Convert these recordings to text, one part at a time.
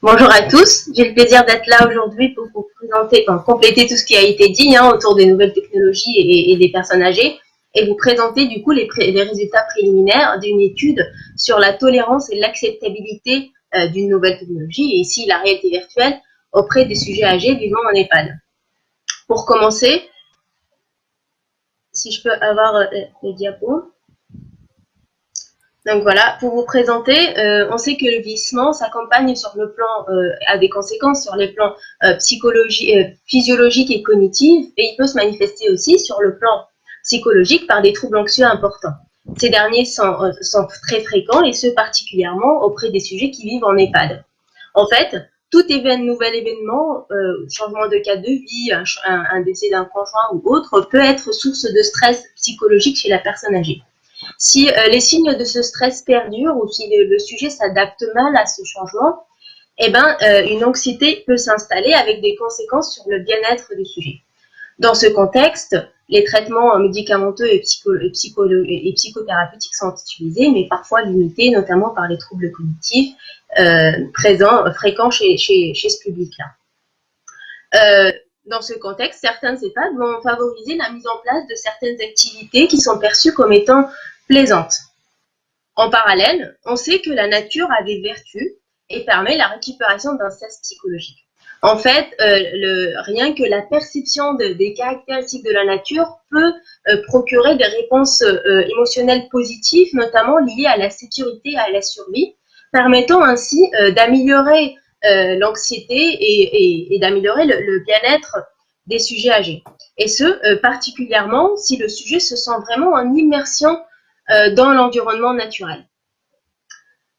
Bonjour à tous, j'ai le plaisir d'être là aujourd'hui pour vous présenter, compléter tout ce qui a été dit autour des nouvelles technologies et des personnes âgées et vous présenter du coup les résultats préliminaires d'une étude sur la tolérance et l'acceptabilité d'une nouvelle technologie et ici la réalité virtuelle auprès des sujets âgés vivant en EHPAD. Pour commencer, si je peux avoir les diapos. Donc voilà, pour vous présenter, on sait que le vieillissement s'accompagne sur le plan, a des conséquences sur les plans physiologiques et cognitifs, et il peut se manifester aussi sur le plan psychologique par des troubles anxieux importants. Ces derniers sont très fréquents et ce particulièrement auprès des sujets qui vivent en EHPAD. En fait, tout nouvel événement, changement de cas de vie, un décès d'un conjoint ou autre, peut être source de stress psychologique chez la personne âgée. Si les signes de ce stress perdurent ou si le sujet s'adapte mal à ce changement, une anxiété peut s'installer avec des conséquences sur le bien-être du sujet. Dans ce contexte, les traitements médicamenteux et psychothérapeutiques sont utilisés, mais parfois limités, notamment par les troubles cognitifs fréquents chez ce public-là. Dans ce contexte, certains EHPAD vont favoriser la mise en place de certaines activités qui sont perçues comme étant plaisantes. En parallèle, on sait que la nature a des vertus et permet la récupération d'un stress psychologique. En fait, rien que la perception des caractéristiques de la nature peut procurer des réponses émotionnelles positives, notamment liées à la sécurité et à la survie, permettant ainsi d'améliorer l'anxiété et d'améliorer le bien-être des sujets âgés. Et ce, particulièrement si le sujet se sent vraiment en immersion dans l'environnement naturel.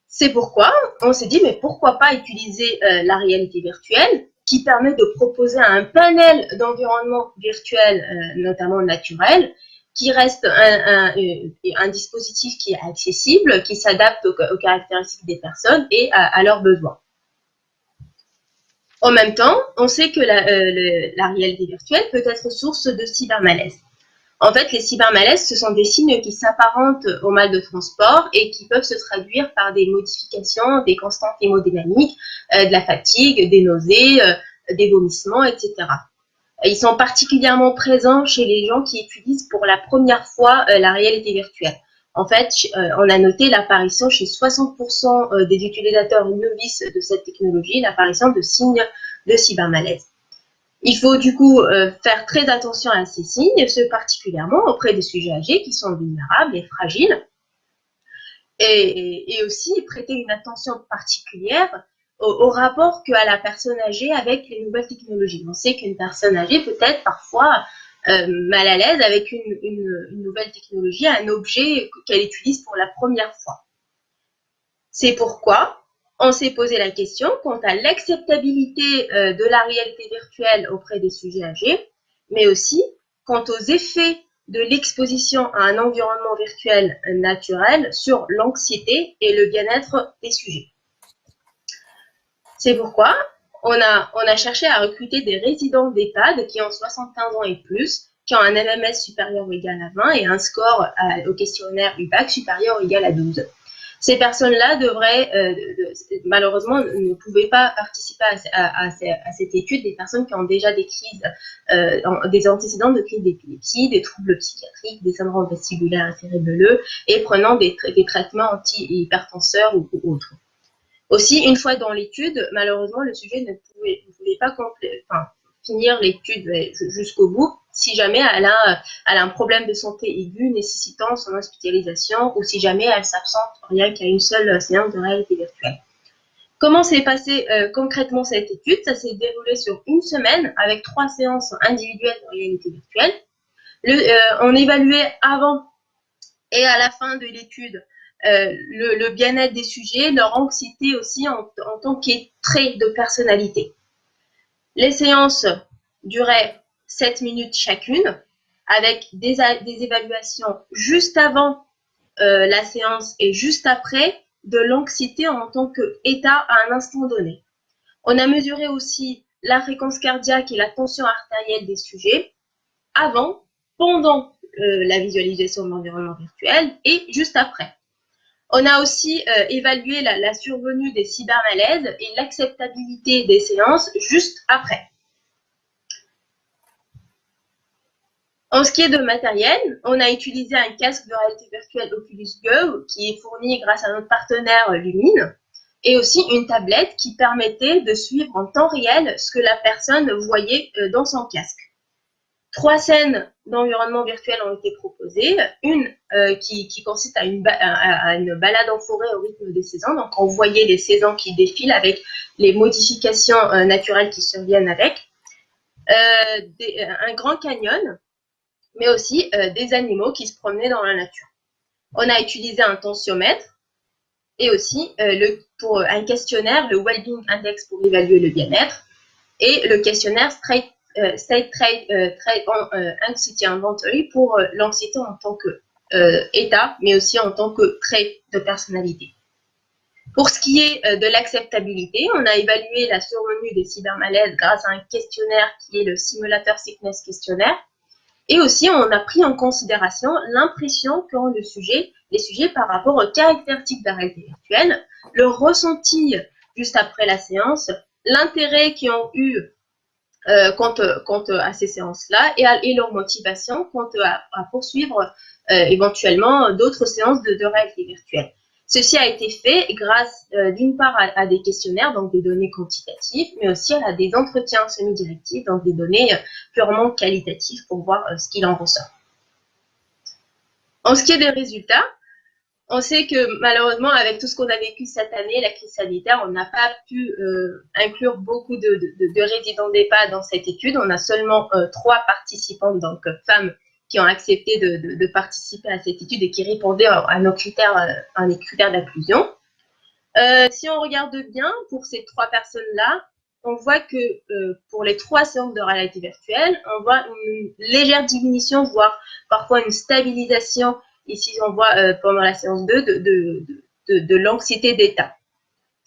C'est pourquoi on s'est dit, mais pourquoi pas utiliser la réalité virtuelle qui permet de proposer un panel d'environnements virtuels, notamment naturels, qui reste un dispositif qui est accessible, qui s'adapte aux caractéristiques des personnes et à leurs besoins. En même temps, on sait que la réalité virtuelle peut être source de cybermalaise. En fait, les cybermalaises, ce sont des signes qui s'apparentent au mal de transport et qui peuvent se traduire par des modifications des constantes hémodynamiques, de la fatigue, des nausées, des vomissements, etc. Ils sont particulièrement présents chez les gens qui utilisent pour la première fois la réalité virtuelle. En fait, on a noté l'apparition chez 60% des utilisateurs novices de cette technologie, l'apparition de signes de cybermalaise. Il faut du coup faire très attention à ces signes, ce particulièrement auprès des sujets âgés qui sont vulnérables et fragiles, et aussi prêter une attention particulière au rapport qu'a la personne âgée avec les nouvelles technologies. On sait qu'une personne âgée peut être parfois mal à l'aise avec une nouvelle technologie, un objet qu'elle utilise pour la première fois. C'est pourquoi on s'est posé la question quant à l'acceptabilité de la réalité virtuelle auprès des sujets âgés, mais aussi quant aux effets de l'exposition à un environnement virtuel naturel sur l'anxiété et le bien-être des sujets. C'est pourquoi on a cherché à recruter des résidents d'EHPAD qui ont 75 ans et plus, qui ont un MMS supérieur ou égal à 20 et un score au questionnaire UBAC supérieur ou égal à 12. Ces personnes-là malheureusement, ne pouvaient pas participer à cette étude, des personnes qui ont déjà des crises, des antécédents de crises d'épilepsie, des troubles psychiatriques, des syndromes vestibulaires et cérébelleux, et prenant des traitements anti-hypertenseurs ou autres. Aussi, une fois dans l'étude, malheureusement, le sujet ne pouvait pas finir l'étude jusqu'au bout si jamais elle a un problème de santé aigu nécessitant son hospitalisation ou si jamais elle s'absente rien qu'à une seule séance de réalité virtuelle. Comment s'est passée concrètement cette étude? Ça s'est déroulé sur une semaine avec 3 séances individuelles de réalité virtuelle. On évaluait avant et à la fin de l'étude le bien-être des sujets, leur anxiété aussi en tant qu'trait de personnalité. Les séances duraient 7 minutes chacune, avec des évaluations juste avant la séance et juste après de l'anxiété en tant qu'état à un instant donné. On a mesuré aussi la fréquence cardiaque et la tension artérielle des sujets avant, pendant la visualisation de l'environnement virtuel et juste après. On a aussi évalué la survenue des cybermalaises et l'acceptabilité des séances juste après. En ce qui est de matériel, on a utilisé un casque de réalité virtuelle Oculus Go qui est fourni grâce à notre partenaire Lumine et aussi une tablette qui permettait de suivre en temps réel ce que la personne voyait dans son casque. 3 scènes d'environnement virtuel ont été proposées. Une qui consiste à une balade en forêt au rythme des saisons. Donc, on voyait les saisons qui défilent avec les modifications naturelles qui surviennent avec. Un grand canyon, mais aussi des animaux qui se promenaient dans la nature. On a utilisé un tensiomètre et aussi pour un questionnaire, le Wellbeing Index pour évaluer le bien-être, et le questionnaire State Anxiety Inventory pour l'anxiété en tant que état, mais aussi en tant que trait de personnalité. Pour ce qui est de l'acceptabilité, on a évalué la survenue des cybermalaises grâce à un questionnaire qui est le Simulator Sickness Questionnaire. Et aussi, on a pris en considération l'impression qu'ont les sujets par rapport aux caractéristiques de la réalité virtuelle, le ressenti juste après la séance, l'intérêt qu'ils ont eu quant à ces séances-là et leur motivation quant à poursuivre éventuellement d'autres séances de réalité virtuelle. Ceci a été fait grâce d'une part à des questionnaires, donc des données quantitatives, mais aussi à des entretiens semi-directifs, donc des données purement qualitatives pour voir ce qu'il en ressort. En ce qui est des résultats, on sait que malheureusement, avec tout ce qu'on a vécu cette année, la crise sanitaire, on n'a pas pu inclure beaucoup de résidents d'EHPAD dans cette étude. On a seulement 3 participantes, donc femmes, qui ont accepté de participer à cette étude et qui répondaient à nos critères d'inclusion. Si on regarde bien, pour ces 3 personnes-là, on voit que pour les 3 séances de réalité virtuelle, on voit une légère diminution, voire parfois une stabilisation. Ici, on voit pendant la séance 2 de l'anxiété d'état.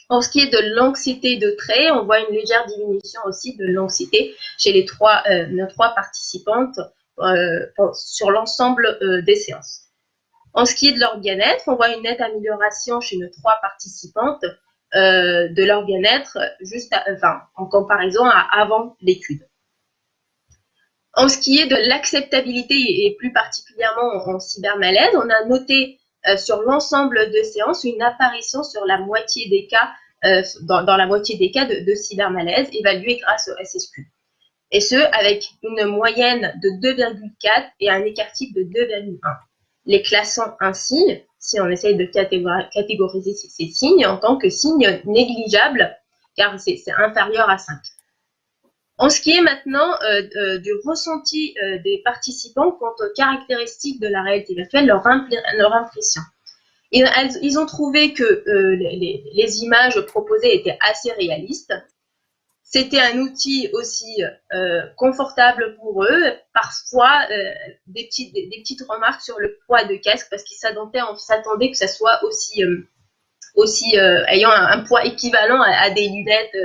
En ce qui est de l'anxiété de trait, on voit une légère diminution aussi de l'anxiété chez nos 3 participantes sur l'ensemble des séances. En ce qui est de leur bien-être, on voit une nette amélioration chez nos 3 participantes de leur bien-être en comparaison à avant l'étude. En ce qui est de l'acceptabilité et plus particulièrement en cybermalaise, on a noté sur l'ensemble de séances une apparition sur la moitié des cas, dans la moitié des cas de cybermalaise évalués grâce au SSQ. Et ce, avec une moyenne de 2,4 et un écart type de 2,1. Les classant ainsi, si on essaye de catégoriser ces signes en tant que signes négligeables, car c'est inférieur à 5. En ce qui est maintenant du ressenti des participants quant aux caractéristiques de la réalité virtuelle, leur impression. Ils ont trouvé que les images proposées étaient assez réalistes. C'était un outil aussi confortable pour eux. Parfois, des petites remarques sur le poids de casque parce qu'ils s'attendaient que ça soit aussi ayant un poids équivalent à des lunettes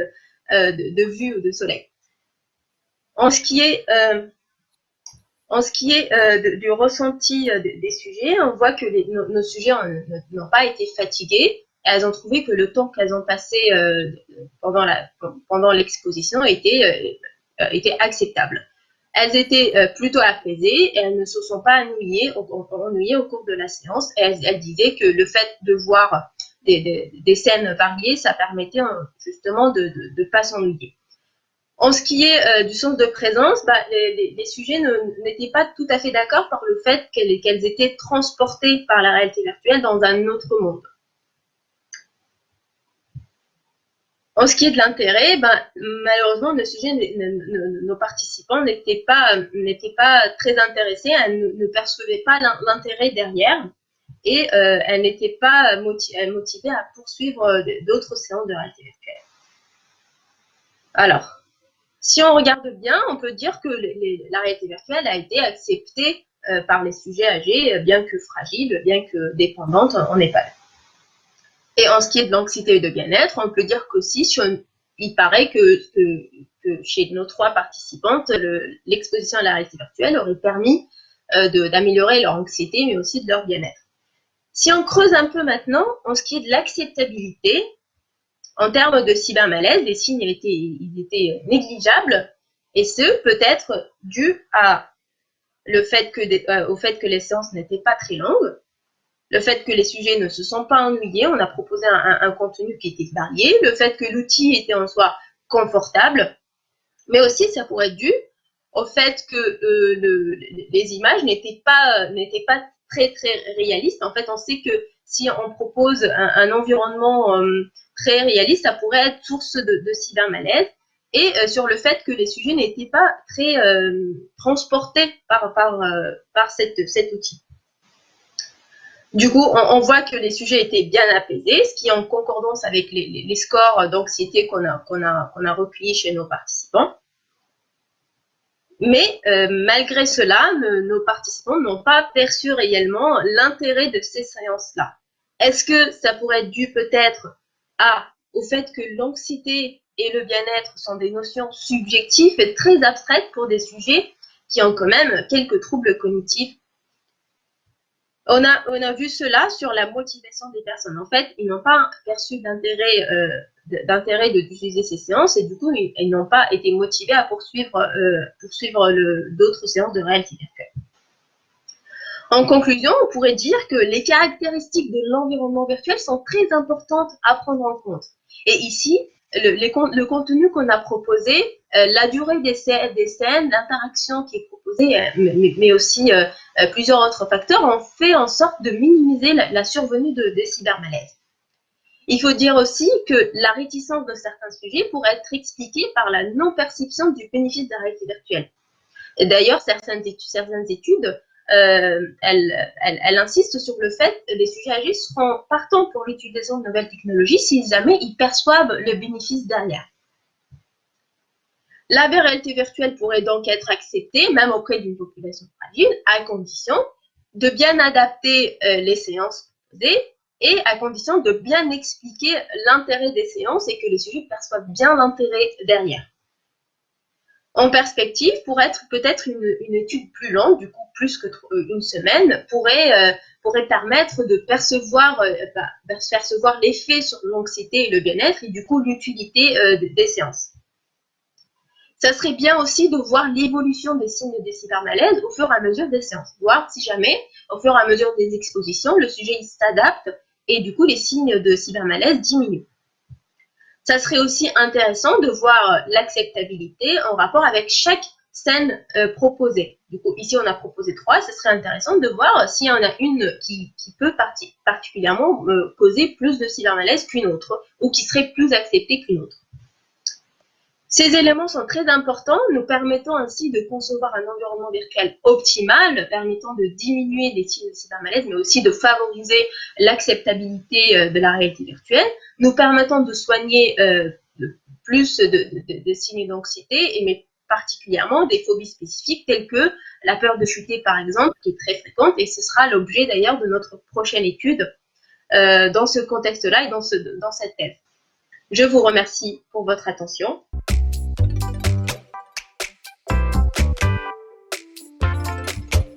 de vue ou de soleil. En ce qui est du ressenti des sujets, on voit que nos sujets n'ont pas été fatigués. Elles ont trouvé que le temps qu'elles ont passé pendant l'exposition était acceptable. Elles étaient plutôt apaisées et elles ne se sont pas ennuyées au cours de la séance. Et elles disaient que le fait de voir des scènes variées, ça permettait justement de ne pas s'ennuyer. En ce qui est du sens de présence, les sujets n'étaient pas tout à fait d'accord par le fait qu'elles étaient transportées par la réalité virtuelle dans un autre monde. En ce qui est de l'intérêt, malheureusement, nos participants n'étaient pas très intéressés, elles ne percevaient pas l'intérêt derrière et elles n'étaient pas motivées à poursuivre d'autres séances de réalité virtuelle. Alors, si on regarde bien, on peut dire que la réalité virtuelle a été acceptée par les sujets âgés, bien que fragiles, bien que dépendantes en EHPAD. Et en ce qui est de l'anxiété et de bien-être, on peut dire qu'aussi, il paraît que chez nos 3 participantes, l'exposition à la réalité virtuelle aurait permis d'améliorer leur anxiété, mais aussi de leur bien-être. Si on creuse un peu maintenant, en ce qui est de l'acceptabilité, en termes de cybermalaise, les signes ils étaient négligeables, et ce, peut être dû à au fait que les séances n'étaient pas très longues, le fait que les sujets ne se sont pas ennuyés, on a proposé un contenu qui était varié, le fait que l'outil était en soi confortable, mais aussi ça pourrait être dû au fait que les images n'étaient pas très très réalistes. En fait, on sait que si on propose un environnement très réaliste, ça pourrait être source de cybermalaise. Et sur le fait que les sujets n'étaient pas très transportés par cet outil. Du coup, on voit que les sujets étaient bien apaisés, ce qui est en concordance avec les scores d'anxiété qu'on a recueillis chez nos participants. Mais malgré cela, nos participants n'ont pas perçu réellement l'intérêt de ces séances-là. Est-ce que ça pourrait être dû peut-être au fait que l'anxiété et le bien-être sont des notions subjectives et très abstraites pour des sujets qui ont quand même quelques troubles cognitifs? On a vu cela sur la motivation des personnes. En fait, ils n'ont pas perçu d'intérêt d'utiliser ces séances et du coup, ils n'ont pas été motivés à poursuivre d'autres séances de réalité virtuelle. En conclusion, on pourrait dire que les caractéristiques de l'environnement virtuel sont très importantes à prendre en compte. Et ici, le contenu qu'on a proposé, la durée des scènes, l'interaction qui est proposée, mais aussi plusieurs autres facteurs ont fait en sorte de minimiser la survenue des cybermalaises. Il faut dire aussi que la réticence de certains sujets pourrait être expliquée par la non-perception du bénéfice de la réalité virtuelle. D'ailleurs, certaines études elle insiste sur le fait que les sujets âgés seront partants pour l'utilisation de nouvelles technologies si jamais ils perçoivent le bénéfice derrière. La réalité virtuelle pourrait donc être acceptée, même auprès d'une population fragile, à condition de bien adapter les séances proposées et à condition de bien expliquer l'intérêt des séances et que les sujets perçoivent bien l'intérêt derrière. En perspective, pour être peut-être une étude plus longue, du coup plus que une semaine, pourrait permettre de percevoir l'effet sur l'anxiété et le bien-être et du coup l'utilité des séances. Ça serait bien aussi de voir l'évolution des signes des cybermalaises au fur et à mesure des séances, voir si jamais, au fur et à mesure des expositions, le sujet s'adapte et du coup les signes de cybermalaise diminuent. Ça serait aussi intéressant de voir l'acceptabilité en rapport avec chaque scène proposée. Du coup, ici, on a proposé 3. Ce serait intéressant de voir s'il y en a une qui peut particulièrement causer plus de cybermalaise qu'une autre ou qui serait plus acceptée qu'une autre. Ces éléments sont très importants, nous permettant ainsi de concevoir un environnement virtuel optimal, permettant de diminuer les signes de cybermalaise, mais aussi de favoriser l'acceptabilité de la réalité virtuelle, nous permettant de soigner plus de signes d'anxiété, mais particulièrement des phobies spécifiques telles que la peur de chuter par exemple, qui est très fréquente, et ce sera l'objet d'ailleurs de notre prochaine étude dans ce contexte-là et dans cette thèse. Je vous remercie pour votre attention.